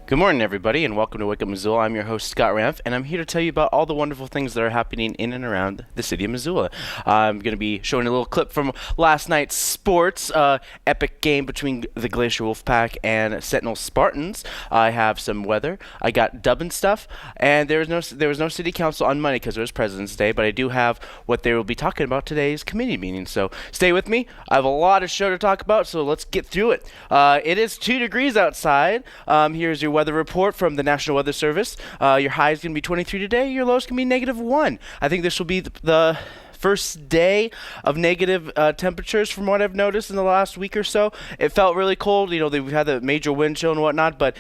Good morning, everybody, and welcome to Up Missoula. I'm your host, Scott Ramf, and I'm here to tell you about all the wonderful things that are happening in and around the city of Missoula. I'm going to be showing a little clip from last night's sports, epic game between the Glacier Wolfpack and Sentinel Spartans. I have some weather. I got Dubbin Stuff, and there was no city council on Monday because it was President's Day, but I do have what they will be talking about today's committee meeting. So stay with me. I have a lot of show to talk about, so let's get through it. It is 2 degrees outside. Here's your weather report from the National Weather Service. Your high is going to be 23 today. Your low is going to be -1. I think this will be the first day of negative temperatures from what I've noticed in the last week or so. It felt really cold. You know, we've had the major wind chill and whatnot, but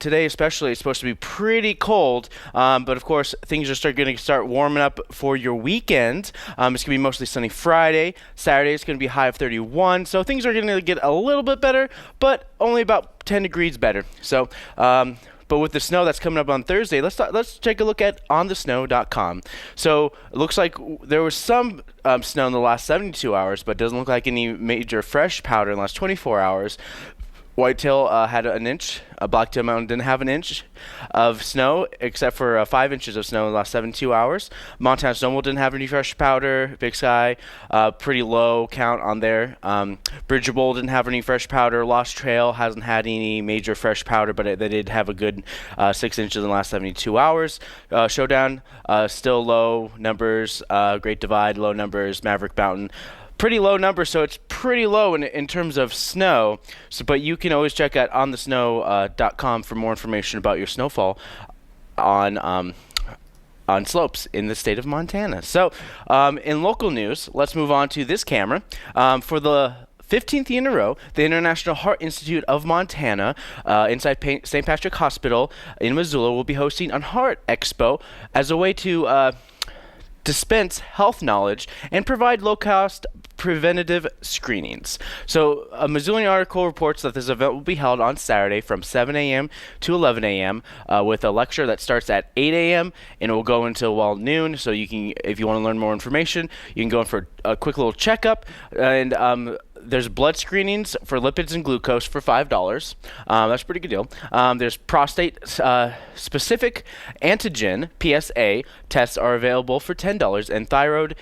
today especially it's supposed to be pretty cold. But of course, things are going to start warming up for your weekend. It's going to be mostly sunny Friday. Saturday is going to be a high of 31. So things are going to get a little bit better, but only about 10 degrees better. So, but with the snow that's coming up on Thursday, let's take a look at onthesnow.com. So it looks like there was some snow in the last 72 hours, but doesn't look like any major fresh powder in the last 24 hours. Whitetail had an inch. Blacktail Mountain didn't have an inch of snow, except for 5 inches of snow in the last 72 hours. Montana Snowmobile didn't have any fresh powder. Big Sky, pretty low count on there. Bridger Bowl didn't have any fresh powder. Lost Trail hasn't had any major fresh powder, but they did have a good 6 inches in the last 72 hours. Showdown, still low numbers. Great Divide, low numbers. Maverick Mountain, pretty low number, so it's pretty low in terms of snow. So, but you can always check out onthesnow.com for more information about your snowfall on slopes in the state of Montana. So, in local news, let's move on to this camera. For the 15th year in a row, the International Heart Institute of Montana, inside St. Patrick Hospital in Missoula, will be hosting a Heart Expo as a way to dispense health knowledge and provide low-cost preventative screenings. So a Missoulian article reports that this event will be held on Saturday from 7 a.m. to 11 a.m. With a lecture that starts at 8 a.m. and it will go until noon. So you can, if you want to learn more information, you can go in for a quick little checkup. And there's blood screenings for lipids and glucose for $5. That's a pretty good deal. There's prostate-specific antigen (PSA) tests are available for $10, and thyroid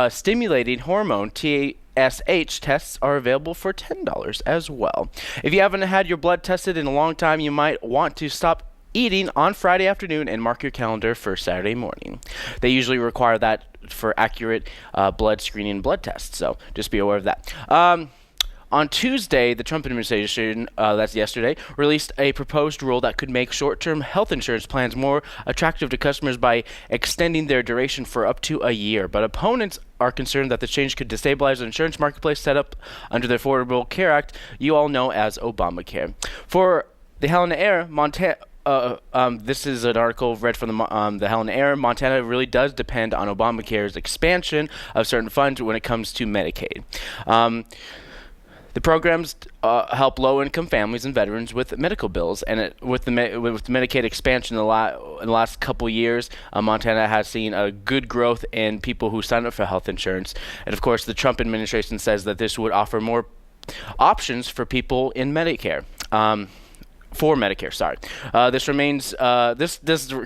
stimulating hormone TSH tests are available for $10 as well. If you haven't had your blood tested in a long time, you might want to stop eating on Friday afternoon and mark your calendar for Saturday morning. They usually require that for accurate blood screening and blood tests, so just be aware of that. On Tuesday, the Trump administration, that's yesterday, released a proposed rule that could make short-term health insurance plans more attractive to customers by extending their duration for up to a year. But opponents are concerned that the change could destabilize the insurance marketplace set up under the Affordable Care Act, you all know as Obamacare. For the Helena Air, Montana. This is an article read from the Helena Air. Montana really does depend on Obamacare's expansion of certain funds when it comes to Medicaid. The programs help low-income families and veterans with medical bills, and with the Medicaid expansion in the last couple years, Montana has seen a good growth in people who sign up for health insurance. And of course, the Trump administration says that this would offer more options for people in Medicare. For Medicare, sorry. This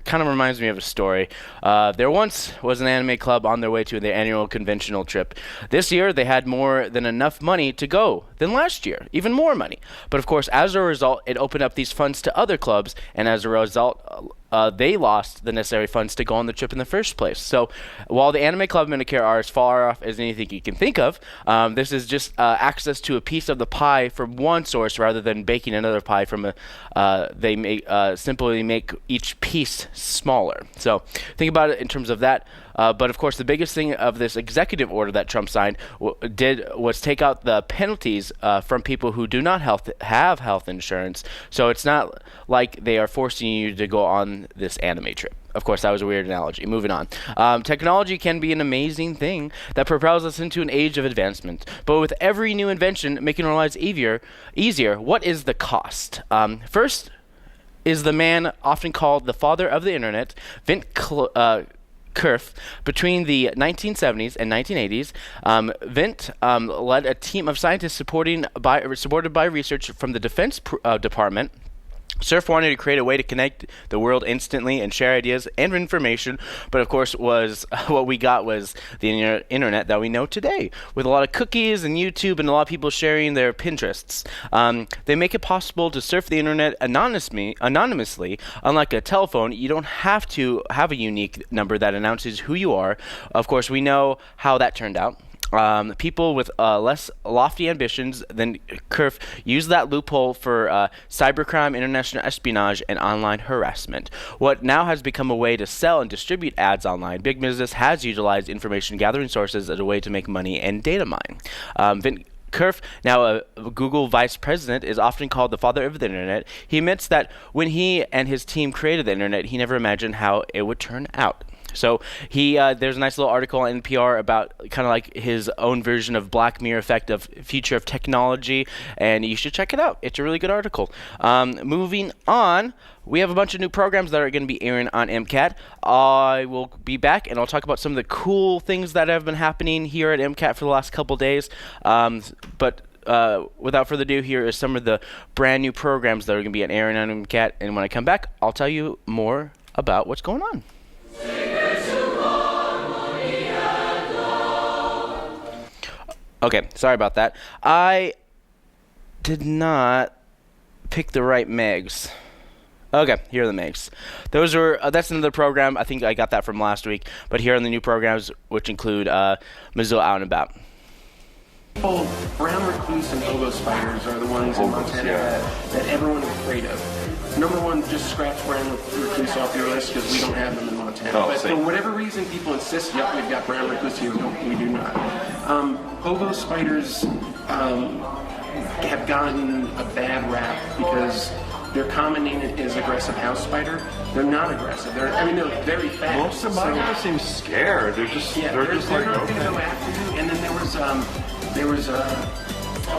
kind of reminds me of a story. There once was an anime club on their way to their annual conventional trip. This year, they had more than enough money to go than last year, even more money. But of course, as a result, it opened up these funds to other clubs, and as a result, they lost the necessary funds to go on the trip in the first place. So while the Anime Club and Medicare are as far off as anything you can think of, this is just access to a piece of the pie from one source rather than baking another pie from simply make each piece smaller. So think about it in terms of that. But of course, the biggest thing of this executive order that Trump signed was take out the penalties from people who do not have health insurance. So it's not like they are forcing you to go on this anime trip. Of course, that was a weird analogy. Moving on. Technology can be an amazing thing that propels us into an age of advancement. But with every new invention making our lives easier, what is the cost? First is the man often called the father of the internet, Vint Cerf. Between the 1970s and 1980s, Vint led a team of scientists supported by research from the Defense Department Surf wanted to create a way to connect the world instantly and share ideas and information, but of course was what we got was the internet that we know today, with a lot of cookies and YouTube and a lot of people sharing their Pinterests. They make it possible to surf the internet anonymously. Unlike a telephone, you don't have to have a unique number that announces who you are. Of course, we know how that turned out. People with less lofty ambitions than Kerf use that loophole for cybercrime, international espionage, and online harassment. What now has become a way to sell and distribute ads online, big business has utilized information gathering sources as a way to make money and data mine. Kerf, now a Google vice president, is often called the father of the internet. He admits that when he and his team created the internet, he never imagined how it would turn out. So there's a nice little article on NPR about kind of like his own version of Black Mirror effect of future of technology, and you should check it out. It's a really good article. Moving on, we have a bunch of new programs that are going to be airing on MCAT. I will be back, and I'll talk about some of the cool things that have been happening here at MCAT for the last couple days. But without further ado, here is some of the brand new programs that are going to be airing on MCAT, and when I come back, I'll tell you more about what's going on. Okay, sorry about that. I did not pick the right megs. Okay, here are the megs. Those are that's another program. I think I got that from last week. But here are the new programs, which include Missoula Out and About. Brown recluse and hobo spiders are the ones in Montana that everyone is afraid of. Number one, just scratch brown recluse off your list because we don't have them in Montana. But for whatever reason, people insist, yep, we've got brown recluse here. No, we do not. Hobo spiders have gotten a bad rap because their common name is aggressive house spider. They're not aggressive. They're very fast. Most of mine just seem scared. They're just like, not going to go after you. And then there was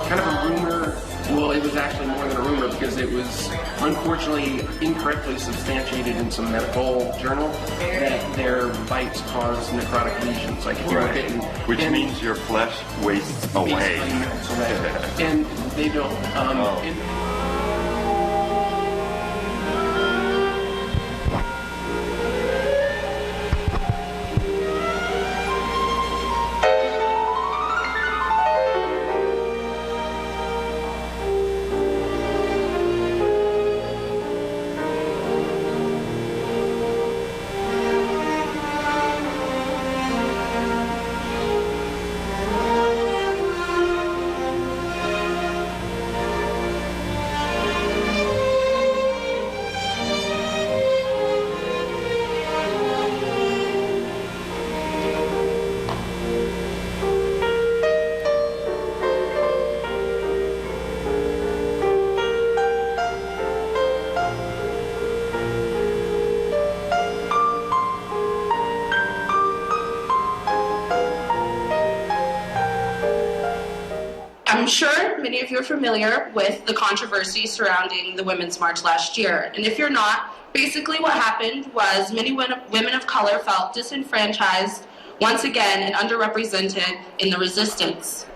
kind of a rumor. Well, it was actually more than a rumor because it was unfortunately incorrectly substantiated in some medical journal that their bites cause necrotic lesions. Like if you look at which means your flesh wastes away. And they don't. I'm sure many of you are familiar with the controversy surrounding the Women's March last year. And if you're not, basically what happened was many women of color felt disenfranchised once again and underrepresented in the resistance.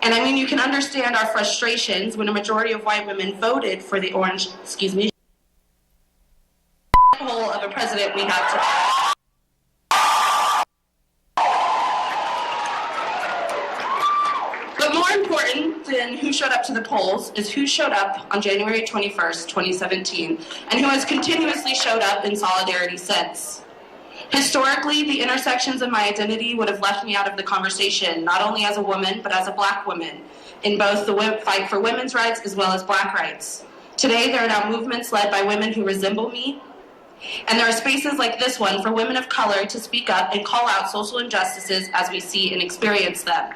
And I mean, you can understand our frustrations when a majority of white women voted for the hole of a president we have today. But more important than who showed up to the polls is who showed up on January 21st, 2017, and who has continuously showed up in solidarity since. Historically, the intersections of my identity would have left me out of the conversation, not only as a woman, but as a black woman, in both the fight for women's rights as well as black rights. Today, there are now movements led by women who resemble me, and there are spaces like this one for women of color to speak up and call out social injustices as we see and experience them.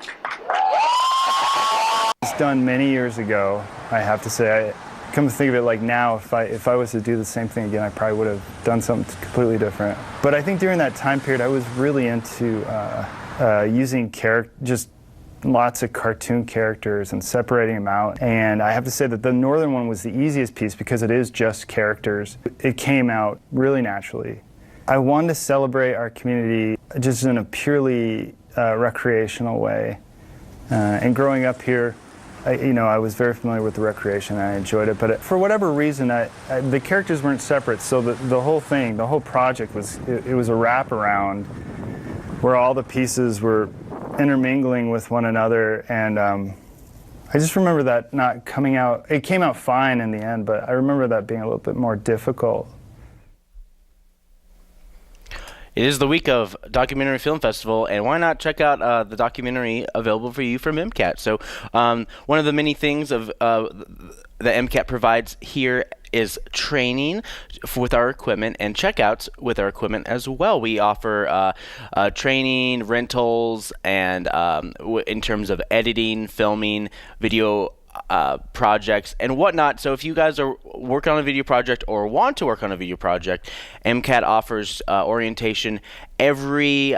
It's done many years ago, I have to say. I come to think of it like now, if I was to do the same thing again, I probably would have done something completely different. But I think during that time period, I was really into using just lots of cartoon characters and separating them out. And I have to say that the northern one was the easiest piece because it is just characters. It came out really naturally. I wanted to celebrate our community just in a purely recreational way. And growing up here, I was very familiar with the recreation and I enjoyed it. But for whatever reason, the characters weren't separate. So the whole thing, the whole project was it was a wraparound where all the pieces were intermingling with one another. And I just remember that not coming out. It came out fine in the end, but I remember that being a little bit more difficult. It is the week of Documentary Film Festival, and why not check out the documentary available for you from MCAT? So one of the many things of that MCAT provides here is training with our equipment and checkouts with our equipment as well. We offer training, rentals, and in terms of editing, filming, video projects and whatnot. So if you guys are working on a video project or want to work on a video project, MCAT offers orientation every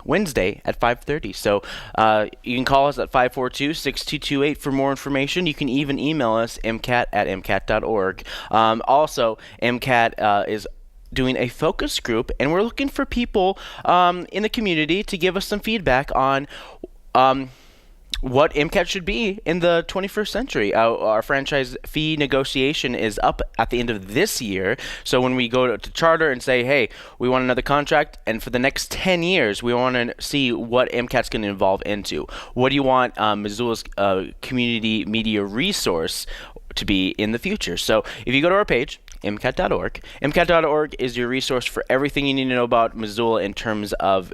Wednesday at 5:30. So you can call us at 542-6228 for more information. You can even email us mcat@mcat.org. Also, MCAT is doing a focus group, and we're looking for people in the community to give us some feedback on what MCAT should be in the 21st century. Our franchise fee negotiation is up at the end of this year. So when we go to charter and say, hey, we want another contract, and for the next 10 years, we want to see what MCAT's going to evolve into. What do you want Missoula's community media resource to be in the future? So if you go to our page, mcat.org, mcat.org is your resource for everything you need to know about Missoula in terms of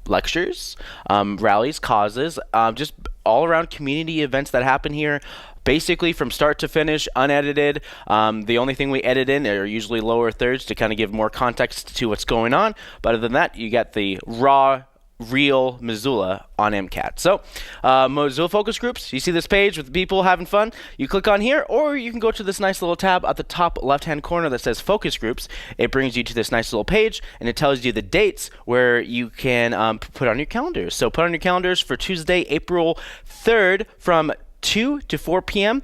lectures, rallies, causes, just all around community events that happen here, basically from start to finish, unedited. The only thing we edit in are usually lower thirds to kind of give more context to what's going on. But other than that, you get the raw, real Missoula on MCAT. So Missoula focus groups, you see this page with people having fun, you click on here, or you can go to this nice little tab at the top left hand corner that says focus groups. It brings you to this nice little page, and it tells you the dates where you can put on your calendars. So put on your calendars for Tuesday, April 3rd from 2 to 4 p.m.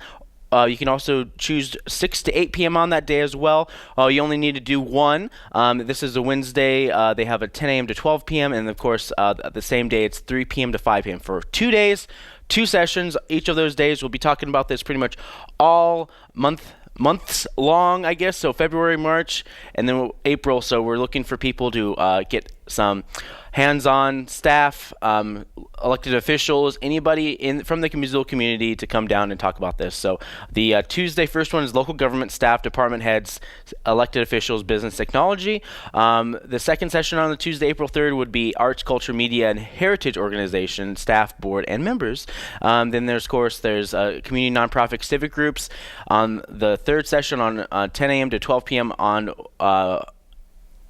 You can also choose 6 to 8 p.m. on that day as well. You only need to do one. This is a Wednesday. They have a 10 a.m. to 12 p.m. And, of course, the same day it's 3 p.m. to 5 p.m. for 2 days, 2 sessions. Each of those days, we'll be talking about this pretty much all months long, I guess. So February, March, and then April. So we're looking for people to get some hands-on staff, elected officials, anybody from the Missoula community to come down and talk about this. So the Tuesday first one is local government staff, department heads, elected officials, business technology. The second session on the Tuesday, April 3rd would be arts, culture, media, and heritage organization, staff, board, and members. Then there's community nonprofit civic groups. On the third session on 10 a.m. to 12 p.m. on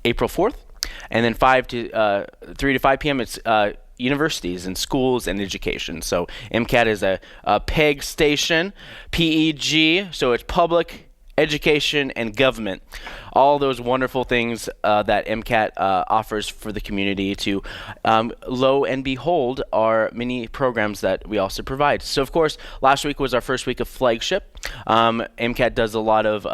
April 4th. And then 3 to 5 p.m. it's universities and schools and education. So MCAT is a PEG station, PEG, so it's public, education, and government. All those wonderful things that MCAT offers for the community to lo and behold are many programs that we also provide. So, of course, last week was our first week of flagship. MCAT does a lot of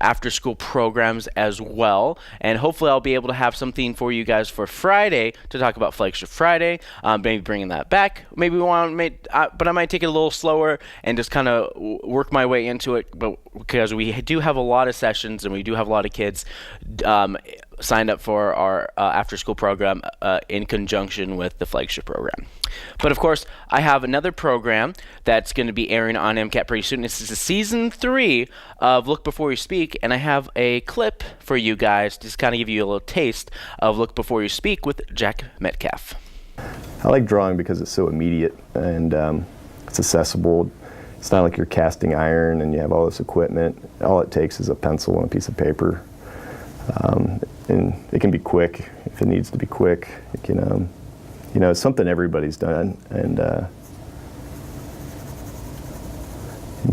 after-school programs as well, and hopefully I'll be able to have something for you guys for Friday to talk about Flagship Friday, maybe bringing that back. Maybe but I might take it a little slower and just kind of work my way into it, but because we do have a lot of sessions and we do have a lot of kids signed up for our after-school program in conjunction with the flagship program. But of course, I have another program that's going to be airing on MCAT pretty soon. This is season 3 of Look Before You Speak, and I have a clip for you guys to just kind of give you a little taste of Look Before You Speak with Jack Metcalf. I like drawing because it's so immediate and it's accessible. It's not like you're casting iron and you have all this equipment. All it takes is a pencil and a piece of paper. And it can be quick if it needs to be quick. It can, it's something everybody's done. And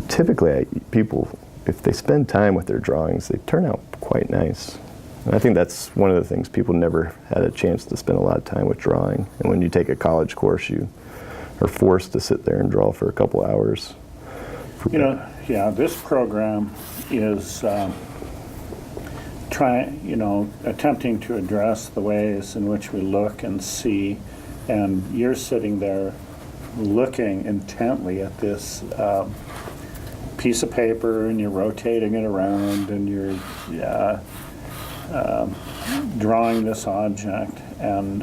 typically, people, if they spend time with their drawings, they turn out quite nice. And I think that's one of the things people never had a chance to spend a lot of time with drawing. And when you take a college course, you are forced to sit there and draw for a couple hours. This program is attempting to address the ways in which we look and see, and you're sitting there looking intently at this piece of paper, and you're rotating it around, and you're drawing this object, and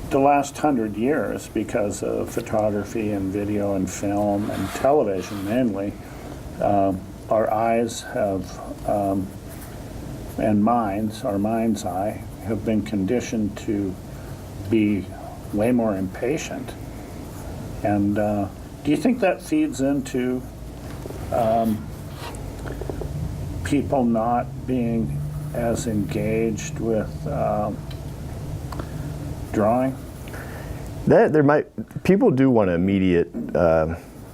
the last 100 years, because of photography and video and film and television mainly, our eyes have, and minds, our mind's eye, have been conditioned to be way more impatient. And do you think that feeds into people not being as engaged with drawing? People do want immediate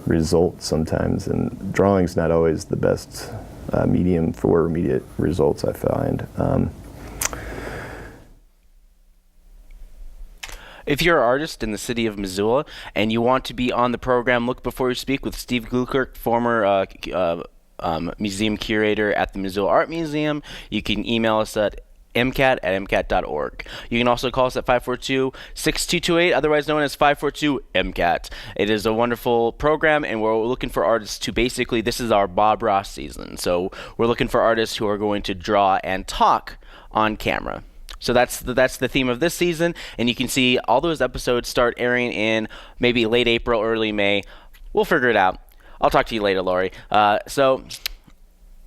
results sometimes, and drawing's not always the best medium for immediate results, I find. If you're an artist in the city of Missoula and you want to be on the program Look Before You Speak with Steve Glueckert, former museum curator at the Missoula Art Museum, you can email us at mcat@mcat.org. You can also call us at 542-6228, otherwise known as 542-MCAT. It is a wonderful program, and we're looking for artists to basically, this is our Bob Ross season. So we're looking for artists who are going to draw and talk on camera. So that's the theme of this season, and you can see all those episodes start airing in maybe late April, early May. We'll figure it out. I'll talk to you later, Lori. So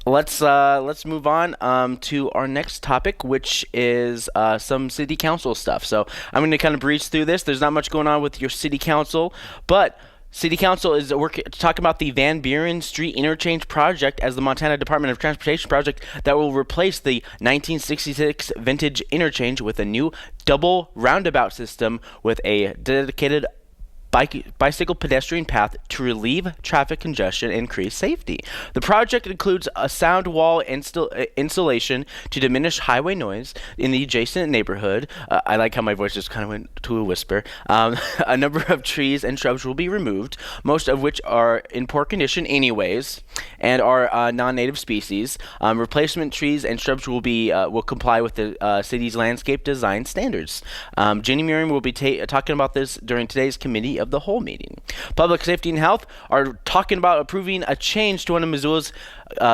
let's move on to our next topic, which is some city council stuff. So I'm going to kind of breeze through this. There's not much going on with your city council, but City Council is talking about the Van Buren Street Interchange project as the Montana Department of Transportation project that will replace the 1966 vintage interchange with a new double roundabout system with a dedicated bicycle pedestrian path to relieve traffic congestion and increase safety. The project includes a sound wall installation to diminish highway noise in the adjacent neighborhood. I like how my voice just kind of went to a whisper. A number of trees and shrubs will be removed, most of which are in poor condition anyways and are non-native species. Replacement trees and shrubs will comply with the city's landscape design standards. Jenny Miriam will be talking about this during today's committee of the whole meeting. Public Safety and Health are talking about approving a change to one of Missoula's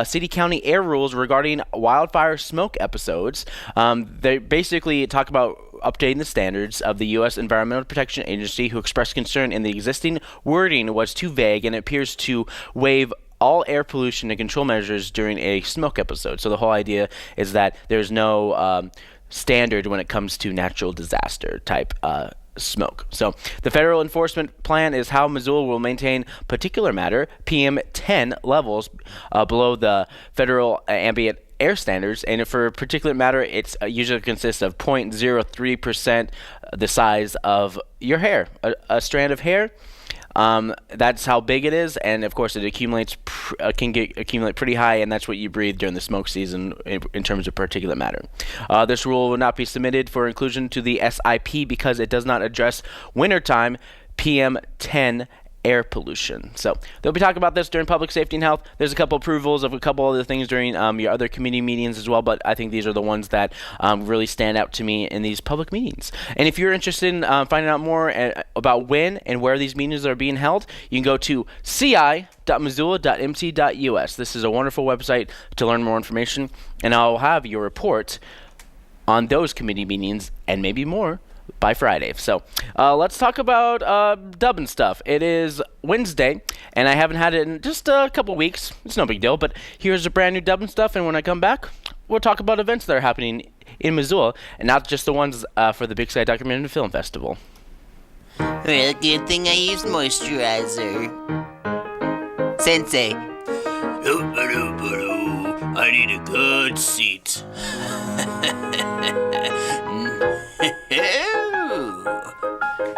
city-county air rules regarding wildfire smoke episodes. They basically talk about updating the standards of the U.S. Environmental Protection Agency, who expressed concern in the existing wording was too vague and it appears to waive all air pollution and control measures during a smoke episode. So the whole idea is that there's no standard when it comes to natural disaster type smoke. So the federal enforcement plan is how Missoula will maintain particulate matter PM10 levels below the federal ambient air standards, and for particulate matter, it's usually consists of 0.03% the size of your hair, a strand of hair. That's how big it is, and of course it accumulates accumulate pretty high, and that's what you breathe during the smoke season in terms of particulate matter. This rule will not be submitted for inclusion to the SIP because it does not address wintertime PM10 air pollution. So they'll be talking about this during Public Safety and Health. There's a couple approvals of a couple other things during your other committee meetings as well, but I think these are the ones that really stand out to me in these public meetings. And if you're interested in finding out more about when and where these meetings are being held, you can go to ci.missoula.mt.us. This is a wonderful website to learn more information, and I'll have your report on those committee meetings and maybe more by Friday. So let's talk about Dubbin Stuff. It is Wednesday, and I haven't had it in just a couple weeks. It's no big deal, but here's a brand new Dubbin Stuff, and when I come back, we'll talk about events that are happening in Missoula, and not just the ones for the Big Sky Documentary Film Festival. Well, good thing I used moisturizer. Sensei. I need a good seat.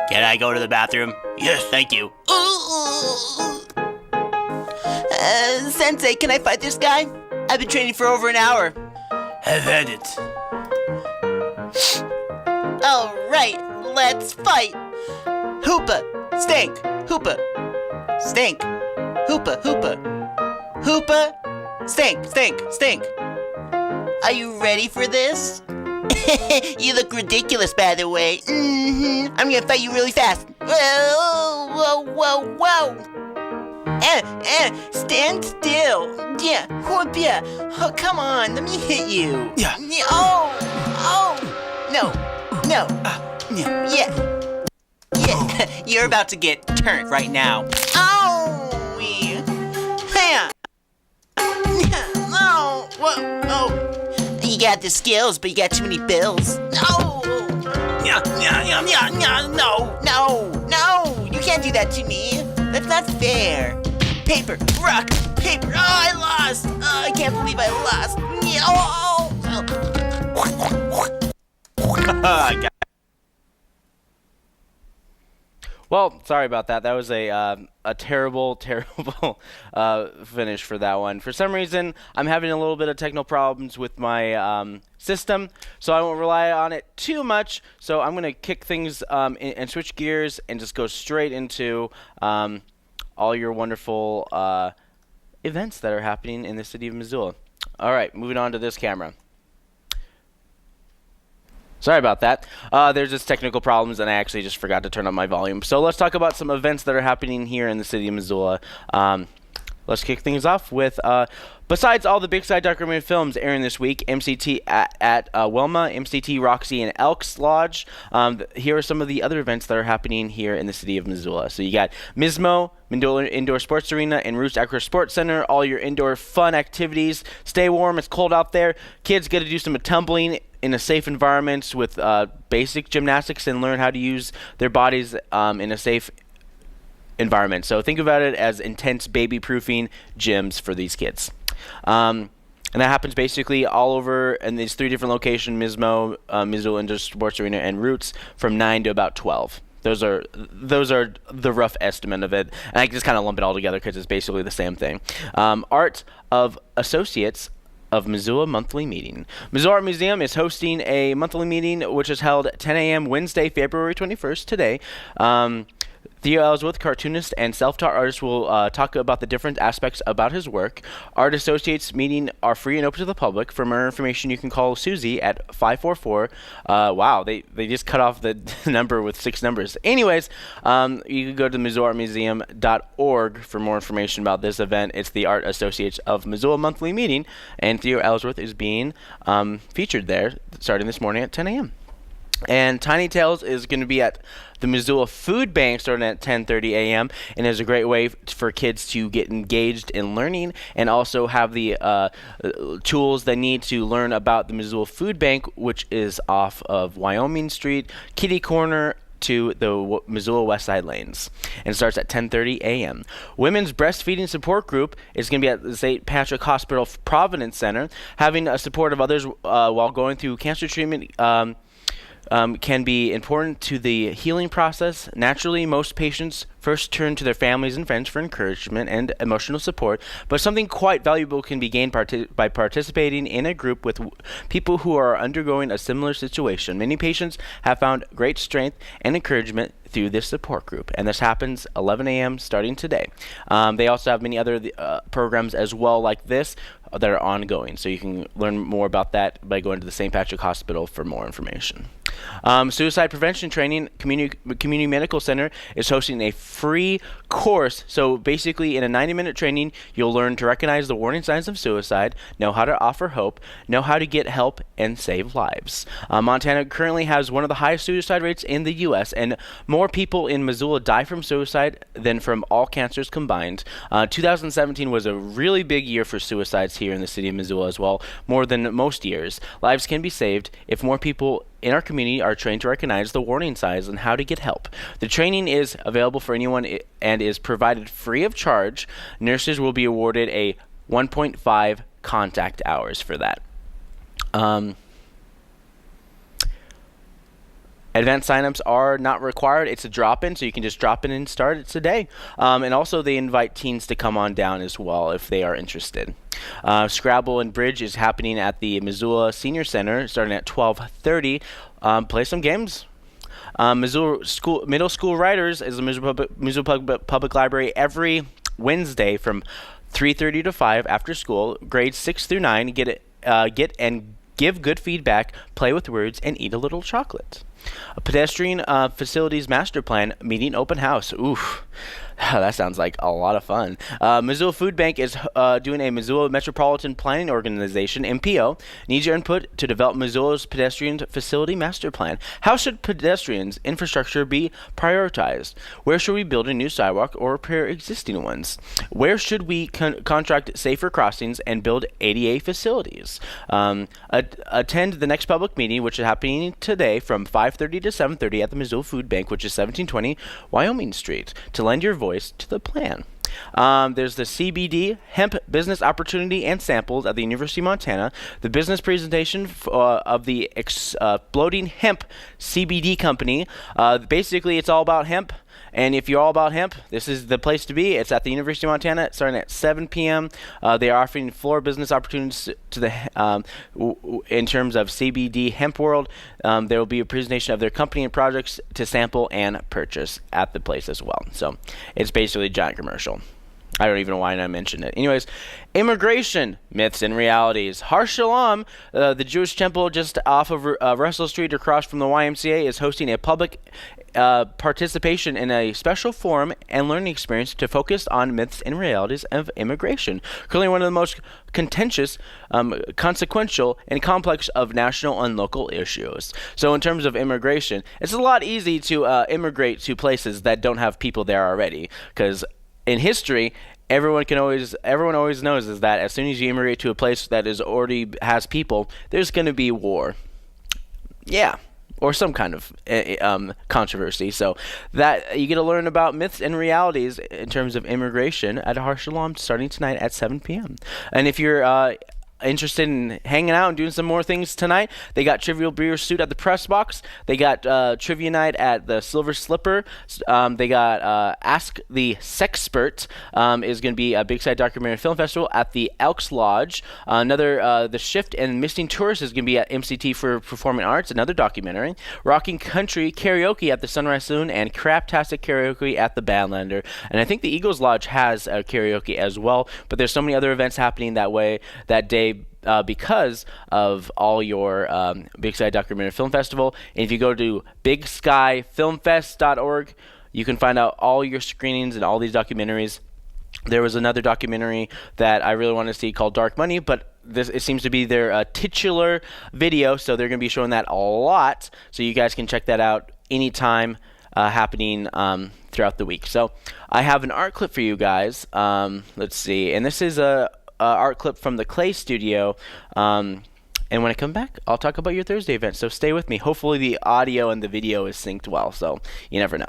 Can I go to the bathroom? Yes, thank you. Sensei, can I fight this guy? I've been training for over an hour. Have at it. All right, let's fight. Hoopa, stink. Hoopa, stink. Hoopa, hoopa. Hoopa, stink, stink, stink. Are you ready for this? You look ridiculous, by the way. I'm gonna fight you really fast. Whoa, whoa, whoa, whoa. Stand still. Yeah, whoop, yeah. Oh, come on, let me hit you. Yeah. Oh, no, yeah. You're about to get turned right now. Oh, yeah. No, whoa. You got the skills, but you got too many bills. No. Yeah, No, you can't do that to me. That's not fair. Paper, rock, paper. Oh, I lost. Oh, I can't believe I lost. Well, sorry about that. That was a terrible, terrible finish for that one. For some reason, I'm having a little bit of technical problems with my system, so I won't rely on it too much. So I'm going to kick things and switch gears and just go straight into all your wonderful events that are happening in the city of Missoula. All right, moving on to this camera. Sorry about that. There's just technical problems, and I actually just forgot to turn up my volume. So let's talk about some events that are happening here in the city of Missoula. Let's kick things off with, besides all the Big Sky documentary films airing this week, MCT at Wilma, MCT Roxy, and Elks Lodge, here are some of the other events that are happening here in the city of Missoula. So you got MISMO, Missoula Indoor Sports Arena, and Roots Acro Sports Center, all your indoor fun activities. Stay warm, it's cold out there. Kids get to do some tumbling in a safe environment with basic gymnastics and learn how to use their bodies in a safe environment. So think about it as intense baby-proofing gyms for these kids. And that happens basically all over in these 3 different locations, MISMO, Missoula Indoor Sports Arena, and Roots, from 9 to about 12. Those are the rough estimate of it. And I just kind of lump it all together because it's basically the same thing. Art of Associates of Missoula monthly meeting. Missoula Art Museum is hosting a monthly meeting which is held at 10 a.m. Wednesday, February 21st, today. Theo Ellsworth, cartoonist and self-taught artist, will talk about the different aspects about his work. Art Associates meeting are free and open to the public. For more information, you can call Susie at 544. Wow, they just cut off the number with 6 numbers. Anyways, you can go to MissoulaArtMuseum.org for more information about this event. It's the Art Associates of Missoula monthly meeting, and Theo Ellsworth is being featured there starting this morning at 10 a.m. And Tiny Tales is going to be at the Missoula Food Bank starting at 10:30 a.m. and is a great way for kids to get engaged in learning and also have the tools they need to learn about the Missoula Food Bank, which is off of Wyoming Street, Kitty Corner to the Missoula West Side Lanes, and starts at 10:30 a.m. Women's Breastfeeding Support Group is going to be at the St. Patrick Hospital Providence Center, having a support of others while going through cancer treatment. Can be important to the healing process. Naturally, most patients first turn to their families and friends for encouragement and emotional support, but something quite valuable can be gained by participating in a group with people who are undergoing a similar situation. Many patients have found great strength and encouragement through this support group, and this happens 11 a.m. starting today. They also have many other programs as well like this that are ongoing, so you can learn more about that by going to the St. Patrick Hospital for more information. Suicide Prevention Training Community Medical Center is hosting a free course. So basically, in a 90-minute training, you'll learn to recognize the warning signs of suicide, know how to offer hope, know how to get help, and save lives. Montana currently has one of the highest suicide rates in the U.S., and more people in Missoula die from suicide than from all cancers combined. 2017 was a really big year for suicides here in the city of Missoula as well, more than most years. Lives can be saved if more people in our community are trained to recognize the warning signs and how to get help. The training is available for anyone and is provided free of charge. Nurses will be awarded a 1.5 contact hours for that. Advanced signups are not required. It's a drop-in, so you can just drop in and start it today. And also, they invite teens to come on down as well if they are interested. Scrabble and Bridge is happening at the Missoula Senior Center starting at 12:30. Play some games. Missoula Middle School Writers is the Missoula Public Library every Wednesday from 3:30 to 5 after school. Grades 6 through 9 get and give good feedback, play with words, and eat a little chocolate. A pedestrian facilities master plan meeting open house. Oof. That sounds like a lot of fun. Missoula Food Bank is doing a Missoula Metropolitan Planning Organization, MPO, needs your input to develop Missoula's pedestrian facility master plan. How should pedestrians infrastructure be prioritized? Where should we build a new sidewalk or repair existing ones? Where should we contract safer crossings and build ADA facilities? Attend the next public meeting, which is happening today from 5:30 to 7:30 at the Missoula Food Bank, which is 1720 Wyoming Street, to lend your voice to the plan. There's the CBD Hemp Business Opportunity and Samples at the University of Montana. The business presentation of the Exploding Hemp CBD Company. Basically, it's all about hemp. And if you're all about hemp, this is the place to be. It's at the University of Montana, starting at 7 p.m. They are offering floor business opportunities to the in terms of CBD Hemp World. There will be a presentation of their company and projects to sample and purchase at the place as well. So it's basically a giant commercial. I don't even know why I mentioned it. Anyways, immigration, myths and realities. Har Shalom, the Jewish temple just off of Russell Street across from the YMCA, is hosting a public participation in a special forum and learning experience to focus on myths and realities of immigration. Currently one of the most contentious, consequential, and complex of national and local issues. So in terms of immigration, it's a lot easy to immigrate to places that don't have people there already, because in history, everyone always knows is that as soon as you immigrate to a place that is already has people, there's going to be war. Yeah, or some kind of controversy. So that you get to learn about myths and realities in terms of immigration at Har Shalom starting tonight at 7 p.m. And if you're interested in hanging out and doing some more things tonight, they got Trivial Beer Suit at the Press Box. They got Trivia Night at the Silver Slipper. They got Ask the Sexpert is going to be a Big Side Documentary Film Festival at the Elks Lodge. The Shift and Missing Tourist is going to be at MCT for Performing Arts, another documentary. Rocking Country Karaoke at the Sunrise Saloon and Craptastic Karaoke at the Badlander. And I think the Eagles Lodge has karaoke as well, but there's so many other events happening that day because of all your Big Sky Documentary Film Festival. And if you go to bigskyfilmfest.org, you can find out all your screenings and all these documentaries. There was another documentary that I really want to see called Dark Money, but it seems to be their titular video, so they're going to be showing that a lot. So you guys can check that out anytime, happening throughout the week. So I have an art clip for you guys. Let's see. And this is a art clip from the Clay Studio. And when I come back, I'll talk about your Thursday event. So stay with me. Hopefully the audio and the video is synced well, so you never know.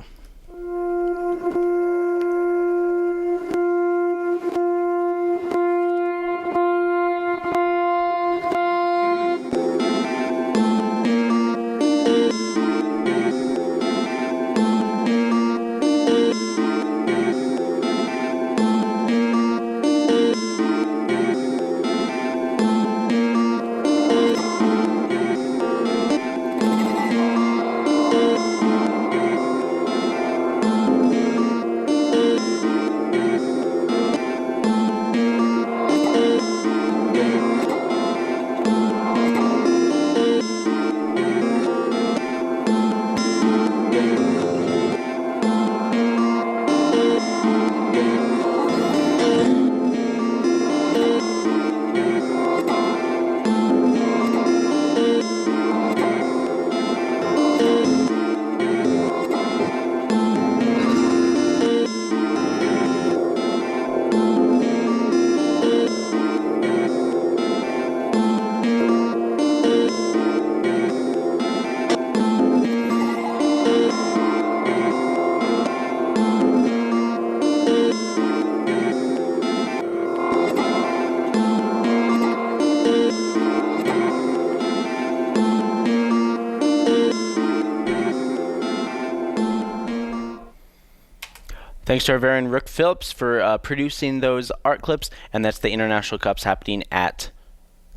Thanks to our very own Rick Phillips for producing those art clips, and that's the International Cups happening at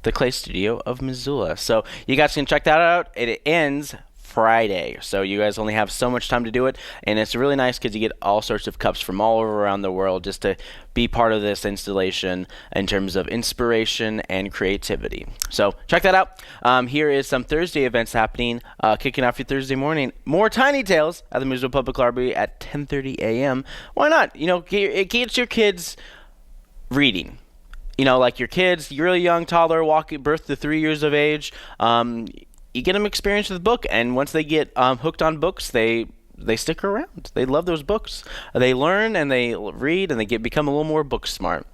the Clay Studio of Missoula. So you guys can check that out. It ends Friday. So you guys only have so much time to do it, and it's really nice because you get all sorts of cups from all over around the world just to be part of this installation in terms of inspiration and creativity. So check that out. Here is some Thursday events happening, kicking off your Thursday morning. More Tiny Tales at the Missoula Public Library at 10:30 a.m. Why not? It gets your kids reading. Like your kids, you're really young toddler, birth to 3 years of age. You get them experience with the book, and once they get hooked on books, they stick around. They love those books. They learn and they read and they become a little more book smart,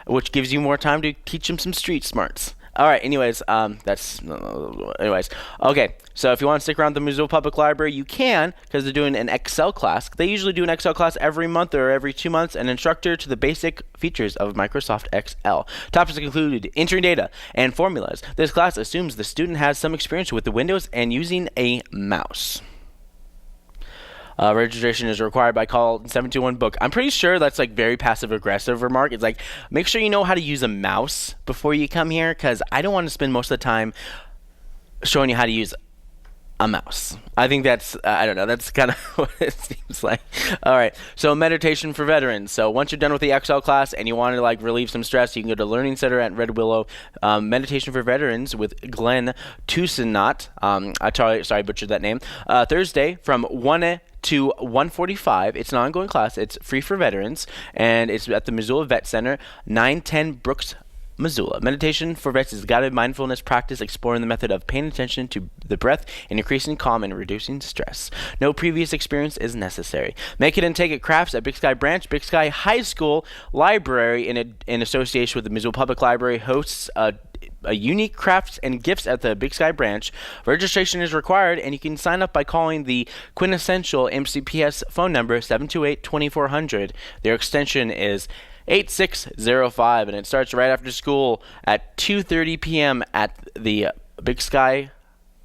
which gives you more time to teach them some street smarts. All right. Anyways, okay. So if you want to stick around the Missoula Public Library, you can, because they're doing an Excel class. They usually do an Excel class every month or every 2 months. An instructor to the basic features of Microsoft Excel. Topics include entering data and formulas. This class assumes the student has some experience with the Windows and using a mouse. Registration is required by call 721-BOOK. I'm pretty sure that's like very passive-aggressive remark. It's like, make sure you know how to use a mouse before you come here, because I don't want to spend most of the time showing you how to use a mouse. I think that's, I don't know, that's kind of what it seems like. All right, so meditation for veterans. So once you're done with the Excel class and you want to relieve some stress, you can go to Learning Center at Red Willow. Meditation for Veterans with Glenn Tusinot. I butchered that name. Thursday from 1 to 1:45. It's an ongoing class. It's free for veterans, and it's at the Missoula Vet Center, 910 Brooks, Missoula. Meditation for vets is a guided mindfulness practice exploring the method of paying attention to the breath and increasing calm and reducing stress. No previous experience is necessary. Make it and take it crafts at Big Sky Branch. Big Sky High School Library, in association with the Missoula Public Library, hosts a unique crafts and gifts at the Big Sky Branch. Registration is required, and you can sign up by calling the quintessential MCPS phone number 728-2400. Their extension is 8605, and it starts right after school at 2:30 p.m. at the Big Sky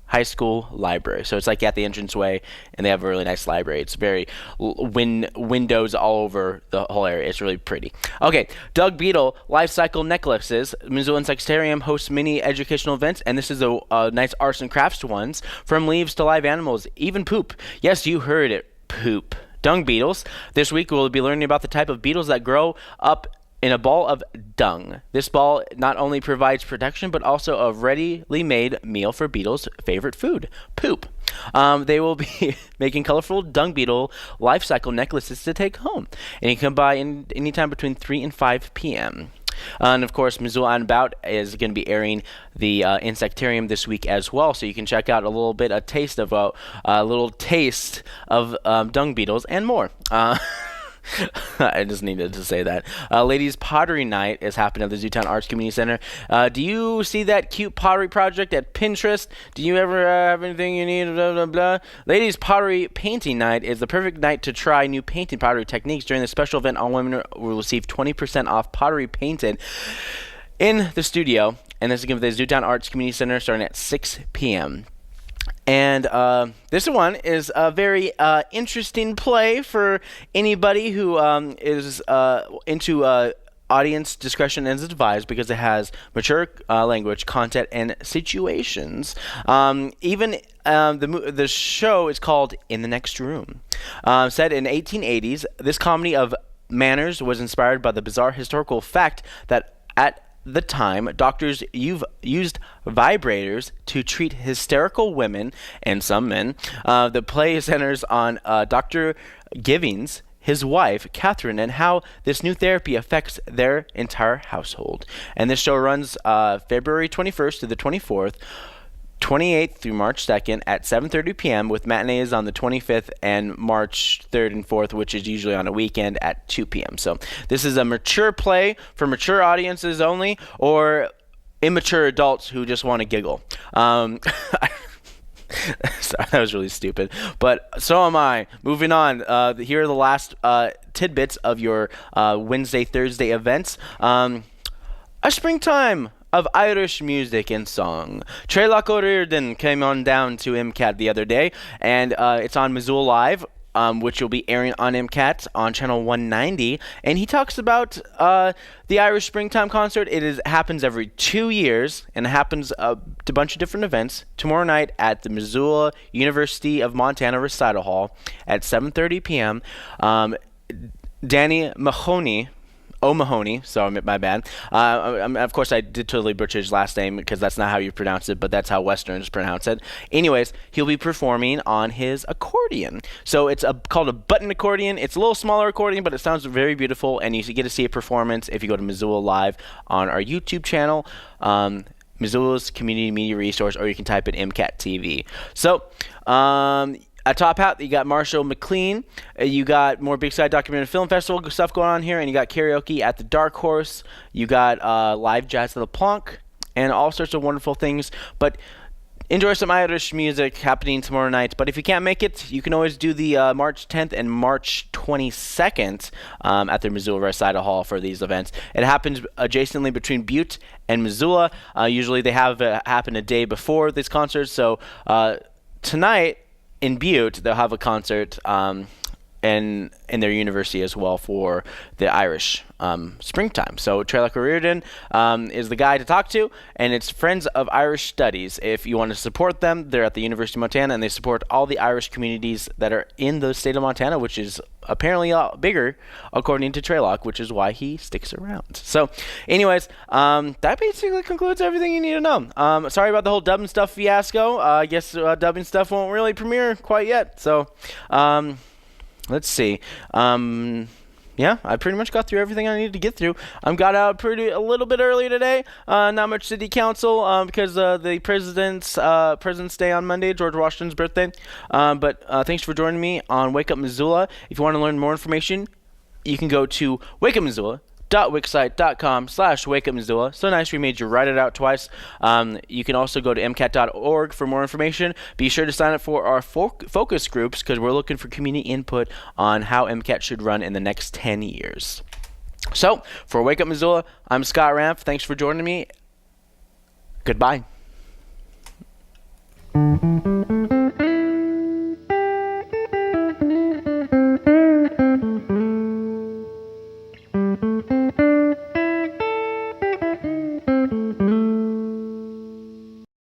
High School Library. So it's like at the entranceway, and they have a really nice library. It's very windows all over the whole area. It's really pretty. Okay, Doug Beetle Life Cycle Necklaces. Missoula Insectarium hosts many educational events, and this is a nice arts and crafts ones. From leaves to live animals, even poop. Yes, you heard it, poop. Dung beetles. This week we'll be learning about the type of beetles that grow up in a ball of dung. This ball not only provides protection, but also a readily made meal for beetles' favorite food, poop. They will be making colorful dung beetle life cycle necklaces to take home, and you can buy anytime between 3 and 5 p.m. And of course, Missoula On About is going to be airing the Insectarium this week as well, so you can check out a taste of dung beetles and more. I just needed to say that. Ladies Pottery Night is happening at the Zootown Arts Community Center. Do you see that cute pottery project at Pinterest? Do you ever have anything you need? Blah, blah, blah. Ladies Pottery Painting Night is the perfect night to try new painting pottery techniques. During the special event, all women will receive 20% off pottery painted in the studio. And this is going to be the Zootown Arts Community Center starting at 6 p.m. And this one is a very interesting play for anybody who is into audience discretion is advised, because it has mature language, content, and situations. The show is called In the Next Room. Set in 1880s, this comedy of manners was inspired by the bizarre historical fact that at the time, doctors used vibrators to treat hysterical women and some men. The play centers on Dr. Givings, his wife, Catherine, and how this new therapy affects their entire household. And this show runs February 21st to the 24th, 28th through March 2nd at 7:30 p.m. with matinees on the 25th and March 3rd and 4th, which is usually on a weekend at 2 p.m. So this is a mature play for mature audiences only, or immature adults who just want to giggle. Sorry, that was really stupid, but so am I. Moving on, here are the last tidbits of your Wednesday, Thursday events. A springtime of Irish music and song. Trelach O'Riordan came on down to MCAT the other day, and it's on Missoula Live. which will be airing on MCAT on channel 190, and he talks about the Irish Springtime Concert. Happens every 2 years, and it happens a bunch of different events. Tomorrow night at the Missoula University of Montana Recital Hall at 7:30 p.m. Danny Mahoney. O'Mahony, so my bad. Of course, I did totally butcher his last name because that's not how you pronounce it, but that's how Westerners pronounce it. Anyways, he'll be performing on his accordion. So it's called a button accordion. It's a little smaller accordion, but it sounds very beautiful, and you get to see a performance if you go to Missoula Live on our YouTube channel, Missoula's Community Media Resource, or you can type in MCAT TV. So, at Top Hat, you got Marshall McLean. You got more Big Sky Documentary Film Festival stuff going on here, and you got karaoke at the Dark Horse. You got live jazz at the Plonk, and all sorts of wonderful things. But enjoy some Irish music happening tomorrow night. But if you can't make it, you can always do the March 10th and March 22nd at the Missoula Recital Hall for these events. It happens adjacently between Butte and Missoula. Usually they have it happen a day before these concerts. So tonight, in Butte, they'll have a concert in their university as well for the Irish springtime. So Trey Reardon is the guy to talk to, and it's Friends of Irish Studies. If you want to support them, they're at the University of Montana, and they support all the Irish communities that are in the state of Montana, which is apparently a lot bigger, according to Treylock, which is why he sticks around. So anyways, that basically concludes everything you need to know. Sorry about the whole Dubbin Stuff fiasco. I guess Dubbin Stuff won't really premiere quite yet. So let's see. Yeah, I pretty much got through everything I needed to get through. Got out a little bit early today. Not much city council because the President's Day on Monday, George Washington's birthday. But thanks for joining me on Wake Up Missoula. If you want to learn more information, you can go to wakeupmissoula.wixsite.com/wakeupmissoula. So nice we made you write it out twice. You can also go to mcat.org for more information. Be sure to sign up for our focus groups because we're looking for community input on how MCAT should run in the next 10 years. So for Wake Up Missoula, I'm Scott Ramp. Thanks for joining me. Goodbye.